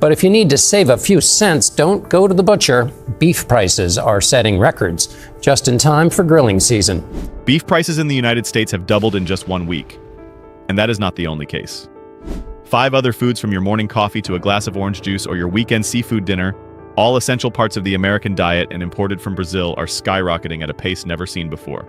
But if you need to save a few cents, don't go to the butcher. Beef prices are setting records, just in time for grilling season. Beef prices in the United States have doubled in just 1 week. And that is not the only case. 5 other foods, from your morning coffee to a glass of orange juice or your weekend seafood dinner, all essential parts of the American diet and imported from Brazil, are skyrocketing at a pace never seen before.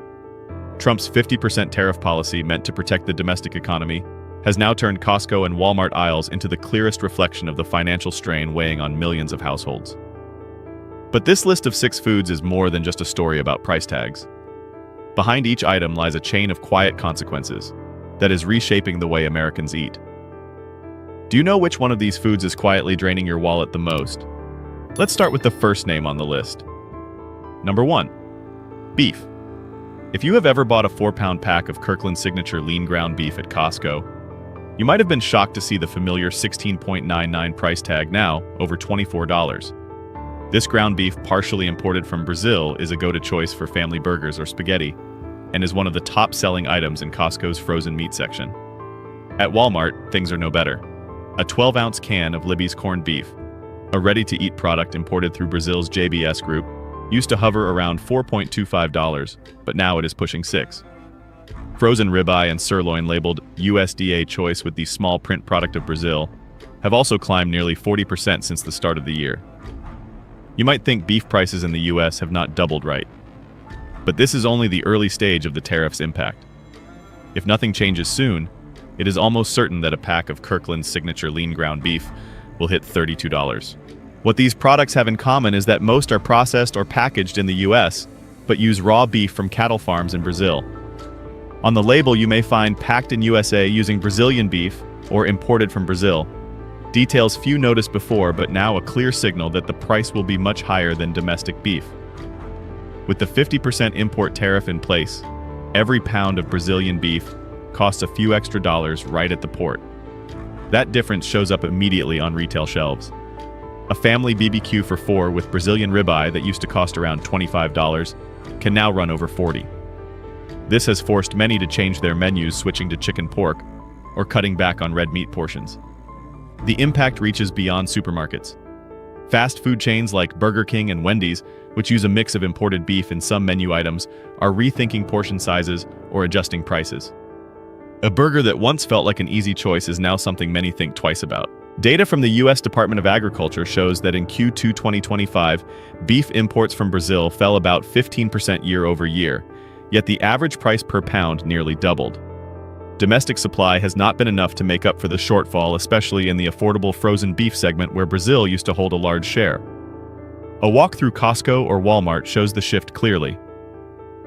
Trump's 50% tariff policy, meant to protect the domestic economy, has now turned Costco and Walmart aisles into the clearest reflection of the financial strain weighing on millions of households. But this list of 6 foods is more than just a story about price tags. Behind each item lies a chain of quiet consequences that is reshaping the way Americans eat. Do you know which one of these foods is quietly draining your wallet the most? Let's start with the first name on the list. Number 1. Beef. If you have ever bought a 4-pound pack of Kirkland Signature lean ground beef at Costco, you might have been shocked to see the familiar $16.99 price tag, now over $24. This ground beef, partially imported from Brazil, is a go-to choice for family burgers or spaghetti, and is one of the top-selling items in Costco's frozen meat section. At Walmart, things are no better. A 12-ounce can of Libby's corned beef, a ready-to-eat product imported through Brazil's JBS group, used to hover around $4.25, but now it is pushing $6. Frozen ribeye and sirloin, labeled USDA choice with the small print product of Brazil, have also climbed nearly 40% since the start of the year. You might think beef prices in the US have not doubled, right? But this is only the early stage of the tariff's impact. If nothing changes soon, it is almost certain that a pack of Kirkland's Signature lean ground beef will hit $32. What these products have in common is that most are processed or packaged in the US, but use raw beef from cattle farms in Brazil. On the label, you may find packed in USA using Brazilian beef or imported from Brazil. Details few noticed before, but now a clear signal that the price will be much higher than domestic beef. With the 50% import tariff in place, every pound of Brazilian beef costs a few extra dollars right at the port. That difference shows up immediately on retail shelves. A family BBQ for 4 with Brazilian ribeye that used to cost around $25 can now run over $40. This has forced many to change their menus, switching to chicken pork or cutting back on red meat portions. The impact reaches beyond supermarkets. Fast food chains like Burger King and Wendy's, which use a mix of imported beef in some menu items, are rethinking portion sizes or adjusting prices. A burger that once felt like an easy choice is now something many think twice about. Data from the U.S. Department of Agriculture shows that in Q2 2025, beef imports from Brazil fell about 15% year over year, yet the average price per pound nearly doubled. Domestic supply has not been enough to make up for the shortfall, especially in the affordable frozen beef segment where Brazil used to hold a large share. A walk through Costco or Walmart shows the shift clearly.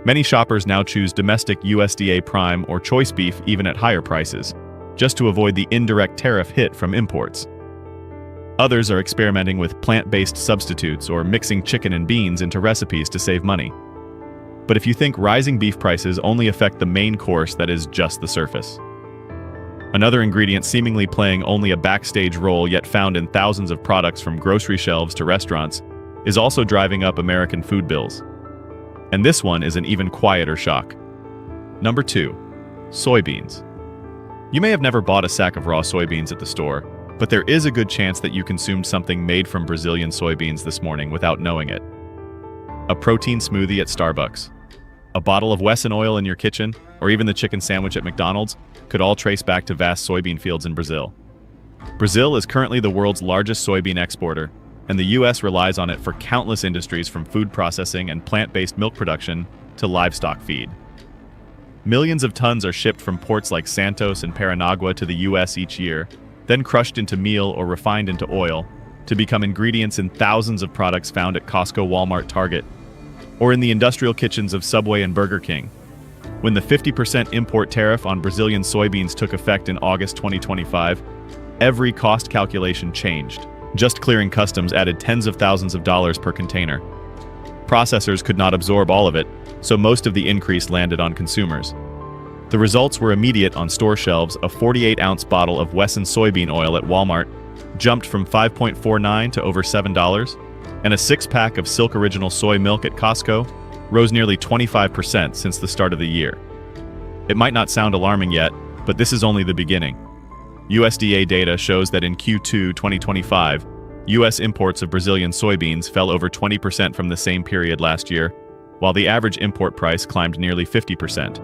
Many shoppers now choose domestic USDA prime or choice beef even at higher prices, just to avoid the indirect tariff hit from imports. Others are experimenting with plant-based substitutes or mixing chicken and beans into recipes to save money. But if you think rising beef prices only affect the main course, that is just the surface. Another ingredient seemingly playing only a backstage role yet found in thousands of products from grocery shelves to restaurants is also driving up American food bills. And this one is an even quieter shock. Number 2. Soybeans. You may have never bought a sack of raw soybeans at the store, but there is a good chance that you consumed something made from Brazilian soybeans this morning without knowing it. A protein smoothie at Starbucks, a bottle of Wesson oil in your kitchen, or even the chicken sandwich at McDonald's could all trace back to vast soybean fields in Brazil. Brazil is currently the world's largest soybean exporter, and the U.S. relies on it for countless industries from food processing and plant-based milk production to livestock feed. Millions of tons are shipped from ports like Santos and Paranagua to the U.S. each year, then crushed into meal or refined into oil, to become ingredients in thousands of products found at Costco, Walmart, Target, or in the industrial kitchens of Subway and Burger King. When the 50% import tariff on Brazilian soybeans took effect in August 2025, every cost calculation changed. Just clearing customs added tens of thousands of dollars per container. Processors could not absorb all of it, so most of the increase landed on consumers. The results were immediate on store shelves. A 48-ounce bottle of Wesson soybean oil at Walmart jumped from $5.49 to over $7, and a 6-pack of Silk Original soy milk at Costco rose nearly 25% since the start of the year. It might not sound alarming yet, but this is only the beginning. USDA data shows that in Q2 2025, U.S. imports of Brazilian soybeans fell over 20% from the same period last year, while the average import price climbed nearly 50%.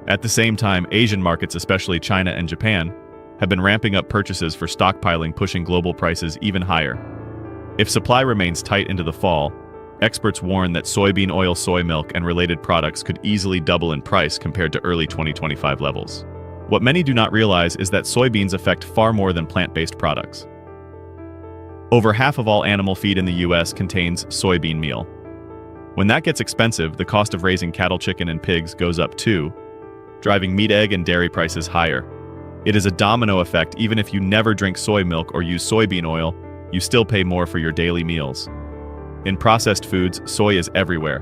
At the same time, Asian markets, especially China and Japan, have been ramping up purchases for stockpiling, pushing global prices even higher. If supply remains tight into the fall, experts warn that soybean oil, soy milk, and related products could easily double in price compared to early 2025 levels. What many do not realize is that soybeans affect far more than plant-based products. Over half of all animal feed in the U.S. contains soybean meal. When that gets expensive, the cost of raising cattle, chicken, and pigs goes up too, driving meat, egg, and dairy prices higher. It is a domino effect. Even if you never drink soy milk or use soybean oil, you still pay more for your daily meals. In processed foods, soy is everywhere.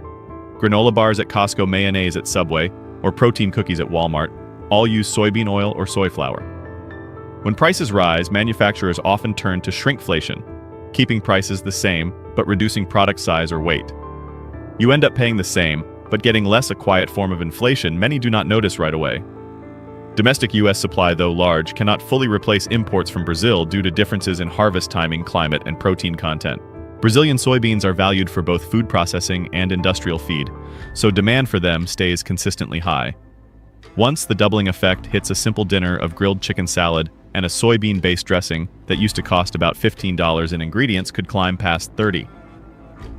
Granola bars at Costco, mayonnaise at Subway, or protein cookies at Walmart all use soybean oil or soy flour. When prices rise, manufacturers often turn to shrinkflation, keeping prices the same but reducing product size or weight. You end up paying the same, but getting less, a quiet form of inflation many do not notice right away. Domestic U.S. supply, though large, cannot fully replace imports from Brazil due to differences in harvest timing, climate, and protein content. Brazilian soybeans are valued for both food processing and industrial feed, so demand for them stays consistently high. Once the doubling effect hits, a simple dinner of grilled chicken salad and a soybean-based dressing that used to cost about $15 in ingredients could climb past $30.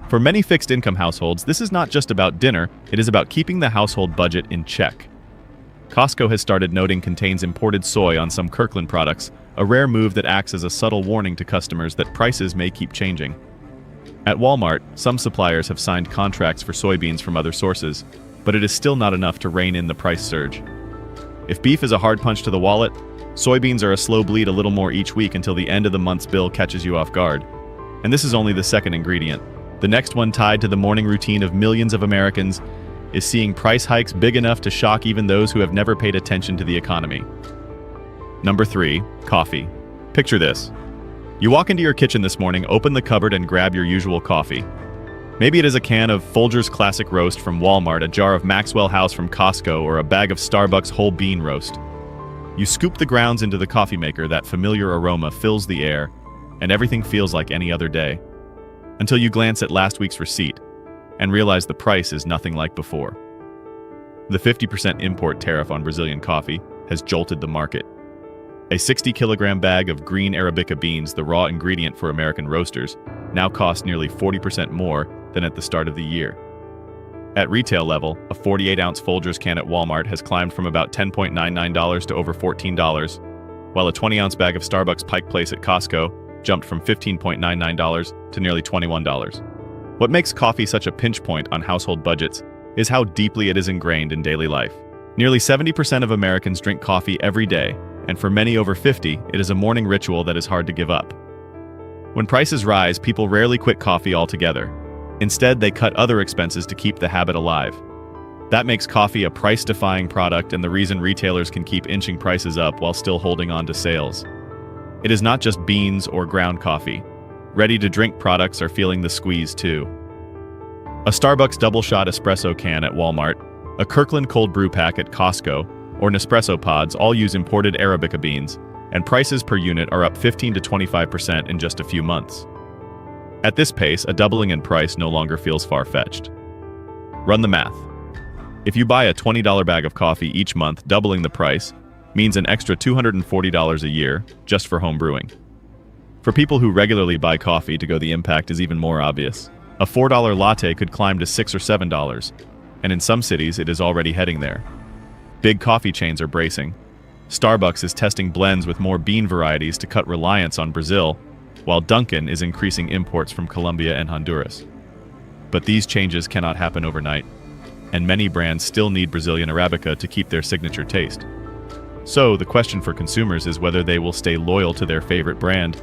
For many fixed-income households, this is not just about dinner, it is about keeping the household budget in check. Costco has started noting contains imported soy on some Kirkland products, a rare move that acts as a subtle warning to customers that prices may keep changing. At Walmart, some suppliers have signed contracts for soybeans from other sources, but it is still not enough to rein in the price surge. If beef is a hard punch to the wallet, soybeans are a slow bleed, a little more each week until the end of the month's bill catches you off guard. And this is only the second ingredient. The next one, tied to the morning routine of millions of Americans, is seeing price hikes big enough to shock even those who have never paid attention to the economy. Number 3, coffee. Picture this. You walk into your kitchen this morning, open the cupboard, and grab your usual coffee. Maybe it is a can of Folgers Classic Roast from Walmart, a jar of Maxwell House from Costco, or a bag of Starbucks whole bean roast. You scoop the grounds into the coffee maker, that familiar aroma fills the air, and everything feels like any other day. Until you glance at last week's receipt and realize the price is nothing like before. The 50% import tariff on Brazilian coffee has jolted the market. A 60-kilogram bag of green Arabica beans, the raw ingredient for American roasters, now costs nearly 40% more than at the start of the year. At retail level, a 48-ounce Folgers can at Walmart has climbed from about $10.99 to over $14, while a 20-ounce bag of Starbucks Pike Place at Costco jumped from $15.99 to nearly $21. What makes coffee such a pinch point on household budgets is how deeply it is ingrained in daily life. Nearly 70% of Americans drink coffee every day, and for many over 50, it is a morning ritual that is hard to give up. When prices rise, people rarely quit coffee altogether. Instead, they cut other expenses to keep the habit alive. That makes coffee a price-defying product and the reason retailers can keep inching prices up while still holding on to sales. It is not just beans or ground coffee. Ready-to-drink products are feeling the squeeze too. A Starbucks double-shot espresso can at Walmart, a Kirkland cold brew pack at Costco, or Nespresso pods all use imported Arabica beans, and prices per unit are up 15 to 25% in just a few months. At this pace, a doubling in price no longer feels far-fetched. Run the math. If you buy a $20 bag of coffee each month, doubling the price means an extra $240 a year just for home brewing. For people who regularly buy coffee to go, the impact is even more obvious. A $4 latte could climb to $6 or $7, and in some cities it is already heading there. Big coffee chains are bracing. Starbucks is testing blends with more bean varieties to cut reliance on Brazil, while Dunkin' is increasing imports from Colombia and Honduras. But these changes cannot happen overnight, and many brands still need Brazilian Arabica to keep their signature taste. So, the question for consumers is whether they will stay loyal to their favorite brand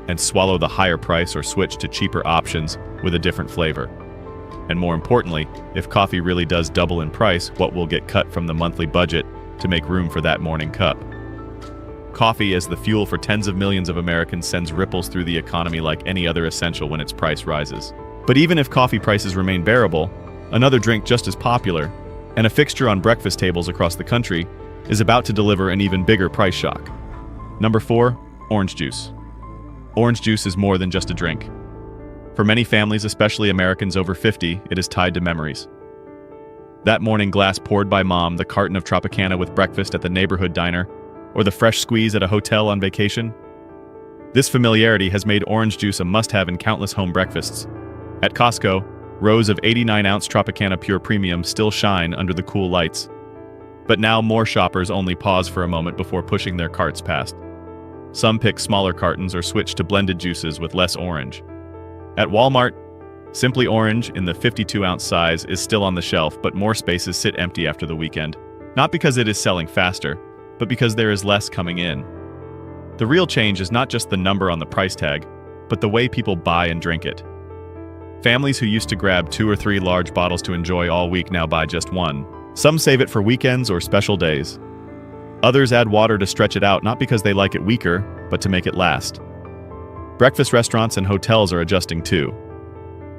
and swallow the higher price or switch to cheaper options with a different flavor. And more importantly, if coffee really does double in price, what will get cut from the monthly budget to make room for that morning cup? Coffee, as the fuel for tens of millions of Americans, sends ripples through the economy like any other essential when its price rises. But even if coffee prices remain bearable, another drink just as popular, and a fixture on breakfast tables across the country, is about to deliver an even bigger price shock. Number 4, orange juice. Orange juice is more than just a drink. For many families, especially Americans over 50, it is tied to memories. That morning glass poured by mom, the carton of Tropicana with breakfast at the neighborhood diner, or the fresh squeeze at a hotel on vacation. This familiarity has made orange juice a must-have in countless home breakfasts. At Costco, rows of 89-ounce Tropicana Pure Premium still shine under the cool lights. But now more shoppers only pause for a moment before pushing their carts past. Some pick smaller cartons or switch to blended juices with less orange. At Walmart, Simply Orange in the 52-ounce size is still on the shelf, but more spaces sit empty after the weekend. Not because it is selling faster, but because there is less coming in. The real change is not just the number on the price tag, but the way people buy and drink it. Families who used to grab 2 or 3 large bottles to enjoy all week now buy just one. Some save it for weekends or special days. Others add water to stretch it out, not because they like it weaker, but to make it last. Breakfast restaurants and hotels are adjusting too.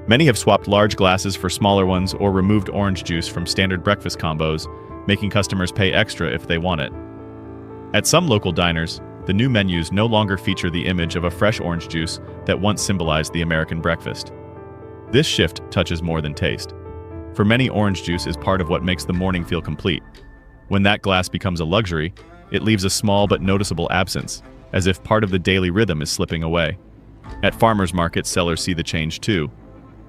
Many have swapped large glasses for smaller ones or removed orange juice from standard breakfast combos, making customers pay extra if they want it. At some local diners, the new menus no longer feature the image of a fresh orange juice that once symbolized the American breakfast. This shift touches more than taste. For many, orange juice is part of what makes the morning feel complete. When that glass becomes a luxury, it leaves a small but noticeable absence, as if part of the daily rhythm is slipping away. At farmers markets, sellers see the change too.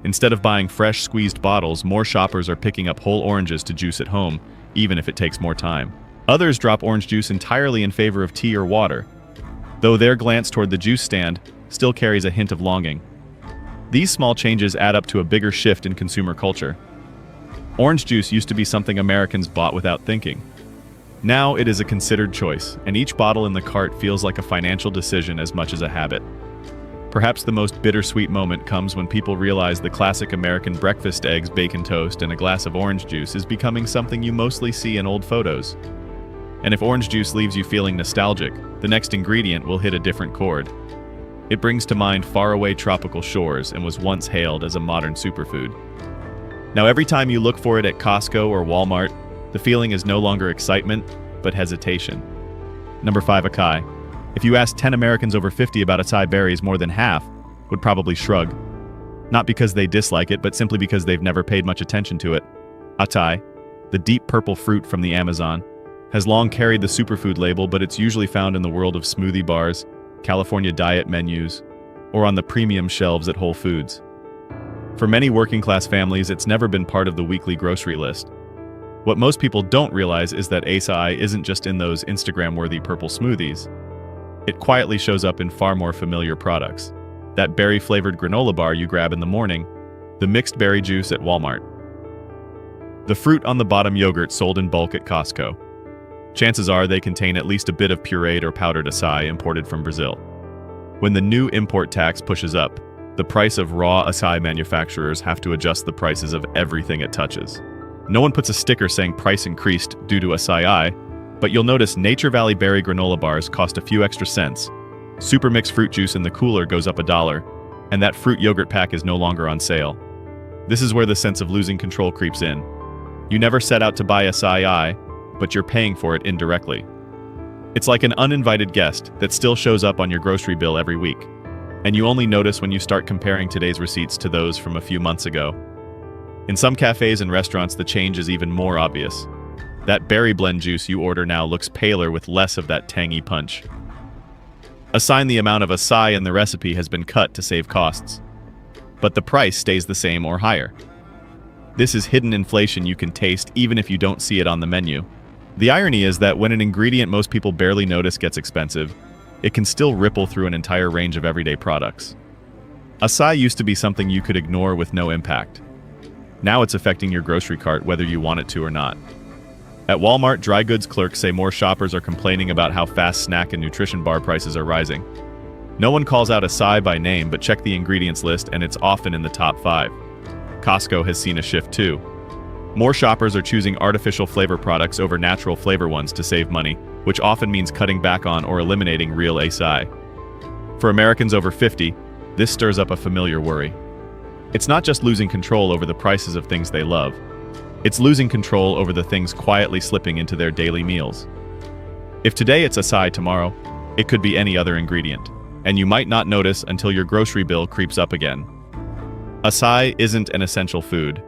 Instead of buying fresh, squeezed bottles, more shoppers are picking up whole oranges to juice at home, even if it takes more time. Others drop orange juice entirely in favor of tea or water, though their glance toward the juice stand still carries a hint of longing. These small changes add up to a bigger shift in consumer culture. Orange juice used to be something Americans bought without thinking. Now it is a considered choice, and each bottle in the cart feels like a financial decision as much as a habit. Perhaps the most bittersweet moment comes when people realize the classic American breakfast, eggs, bacon toast, and a glass of orange juice is becoming something you mostly see in old photos. And if orange juice leaves you feeling nostalgic, the next ingredient will hit a different chord. It brings to mind faraway tropical shores and was once hailed as a modern superfood. Now every time you look for it at Costco or Walmart, the feeling is no longer excitement, but hesitation. Number 5, acai. If you ask 10 Americans over 50 about acai berries, more than half would probably shrug. Not because they dislike it, but simply because they've never paid much attention to it. Acai, the deep purple fruit from the Amazon, has long carried the superfood label, but it's usually found in the world of smoothie bars, California diet menus, or on the premium shelves at Whole Foods. For many working-class families, it's never been part of the weekly grocery list. What most people don't realize is that acai isn't just in those Instagram-worthy purple smoothies. It quietly shows up in far more familiar products. That berry-flavored granola bar you grab in the morning, the mixed berry juice at Walmart, the fruit on the bottom yogurt sold in bulk at Costco. Chances are they contain at least a bit of pureed or powdered acai imported from Brazil. When the new import tax pushes up, the price of raw acai manufacturers have to adjust the prices of everything it touches. No one puts a sticker saying price increased due to acai, but you'll notice Nature Valley berry granola bars cost a few extra cents. Super mixed fruit juice in the cooler goes up $1, and that fruit yogurt pack is no longer on sale. This is where the sense of losing control creeps in. You never set out to buy acai, but you're paying for it indirectly. It's like an uninvited guest that still shows up on your grocery bill every week, and you only notice when you start comparing today's receipts to those from a few months ago. In some cafes and restaurants, the change is even more obvious. That berry blend juice you order now looks paler with less of that tangy punch. A sign the amount of acai in the recipe has been cut to save costs. But the price stays the same or higher. This is hidden inflation you can taste even if you don't see it on the menu. The irony is that when an ingredient most people barely notice gets expensive, it can still ripple through an entire range of everyday products. Acai used to be something you could ignore with no impact. Now it's affecting your grocery cart whether you want it to or not. At Walmart, dry goods clerks say more shoppers are complaining about how fast snack and nutrition bar prices are rising. No one calls out acai by name, but check the ingredients list and it's often in the top 5. Costco has seen a shift too. More shoppers are choosing artificial flavor products over natural flavor ones to save money, which often means cutting back on or eliminating real acai. For Americans over 50, this stirs up a familiar worry. It's not just losing control over the prices of things they love. It's losing control over the things quietly slipping into their daily meals. If today it's acai, tomorrow, it could be any other ingredient. and you might not notice until your grocery bill creeps up again. Acai isn't an essential food,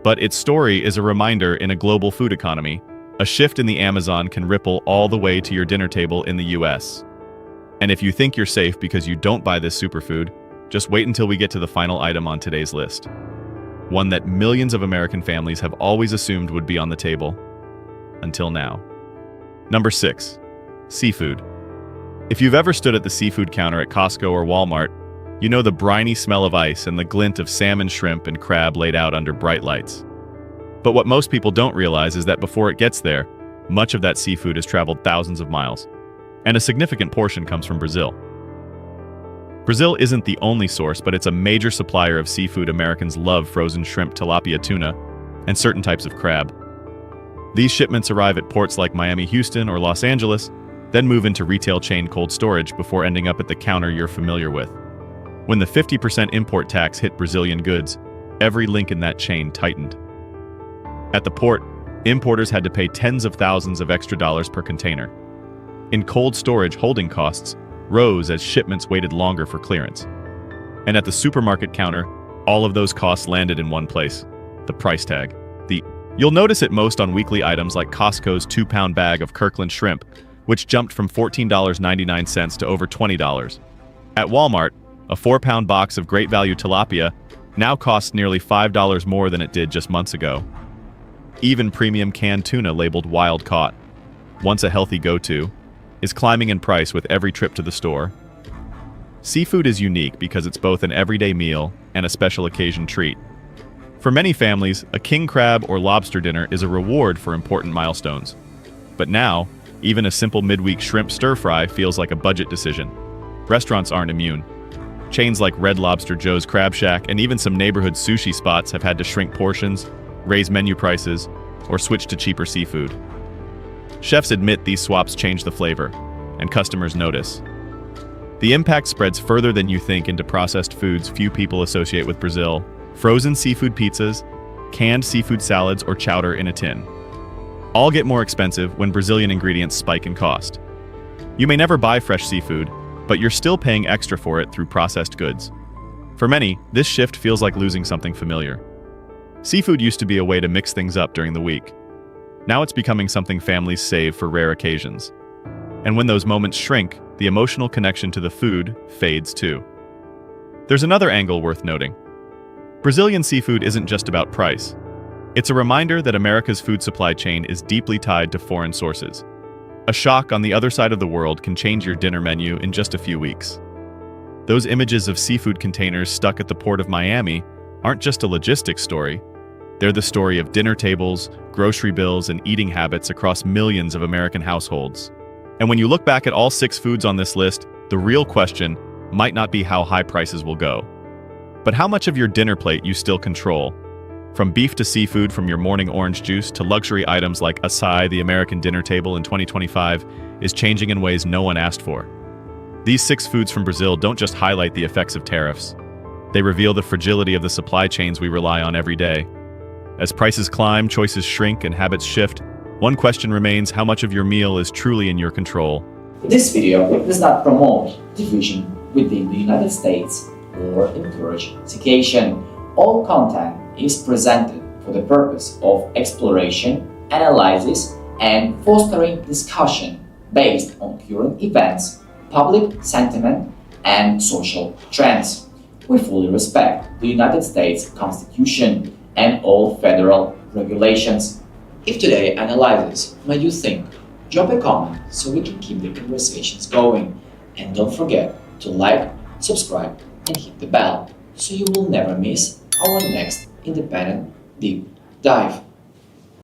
but its story is a reminder in a global food economy. A shift in the Amazon can ripple all the way to your dinner table in the US. And if you think you're safe because you don't buy this superfood, just wait until we get to the final item on today's list. One that millions of American families have always assumed would be on the table. Until now. Number 6. Seafood. If you've ever stood at the seafood counter at Costco or Walmart, you know the briny smell of ice and the glint of salmon, shrimp, and crab laid out under bright lights. But what most people don't realize is that before it gets there, much of that seafood has traveled thousands of miles, and a significant portion comes from Brazil. Brazil isn't the only source, but it's a major supplier of seafood. Americans love frozen shrimp, tilapia, tuna, and certain types of crab. These shipments arrive at ports like Miami, Houston, or Los Angeles, then move into retail chain cold storage before ending up at the counter you're familiar with. When the 50% import tax hit Brazilian goods, every link in that chain tightened. At the port, importers had to pay tens of thousands of extra dollars per container. In cold storage, holding costs rose as shipments waited longer for clearance. And at the supermarket counter, all of those costs landed in one place: the price tag. You'll notice it most on weekly items like Costco's 2-pound bag of Kirkland shrimp, which jumped from $14.99 to over $20. At Walmart, a 4-pound box of great value tilapia now costs nearly $5 more than it did just months ago. Even premium canned tuna labeled wild caught, once a healthy go-to, is climbing in price with every trip to the store. Seafood is unique because it's both an everyday meal and a special occasion treat. For many families, a king crab or lobster dinner is a reward for important milestones. But now, even a simple midweek shrimp stir-fry feels like a budget decision. Restaurants aren't immune. Chains like Red Lobster Joe's Crab Shack and even some neighborhood sushi spots have had to shrink portions, raise menu prices, or switch to cheaper seafood. Chefs admit these swaps change the flavor, and customers notice. The impact spreads further than you think into processed foods few people associate with Brazil: frozen seafood pizzas, canned seafood salads, or chowder in a tin. All get more expensive when Brazilian ingredients spike in cost. You may never buy fresh seafood, but you're still paying extra for it through processed goods. For many, this shift feels like losing something familiar. Seafood used to be a way to mix things up during the week. Now it's becoming something families save for rare occasions. And when those moments shrink, the emotional connection to the food fades too. There's another angle worth noting. Brazilian seafood isn't just about price. It's a reminder that America's food supply chain is deeply tied to foreign sources. A shock on the other side of the world can change your dinner menu in just a few weeks. Those images of seafood containers stuck at the port of Miami aren't just a logistics story. They're the story of dinner tables, grocery bills, and eating habits across millions of American households. And when you look back at all 6 foods on this list, the real question might not be how high prices will go, but how much of your dinner plate you still control. From beef to seafood, from your morning orange juice to luxury items like acai, the American dinner table in 2025 is changing in ways no one asked for. These 6 foods from Brazil don't just highlight the effects of tariffs. They reveal the fragility of the supply chains we rely on every day. As prices climb, choices shrink, and habits shift, one question remains: how much of your meal is truly in your control? This video does not promote division within the United States or encourage segregation. All content is presented for the purpose of exploration, analysis, and fostering discussion based on current events, public sentiment, and social trends. We fully respect the United States Constitution and all federal regulations. If today's analysis made you think, drop a comment so we can keep the conversations going. And don't forget to like, subscribe, and hit the bell so you will never miss our next independent deep dive.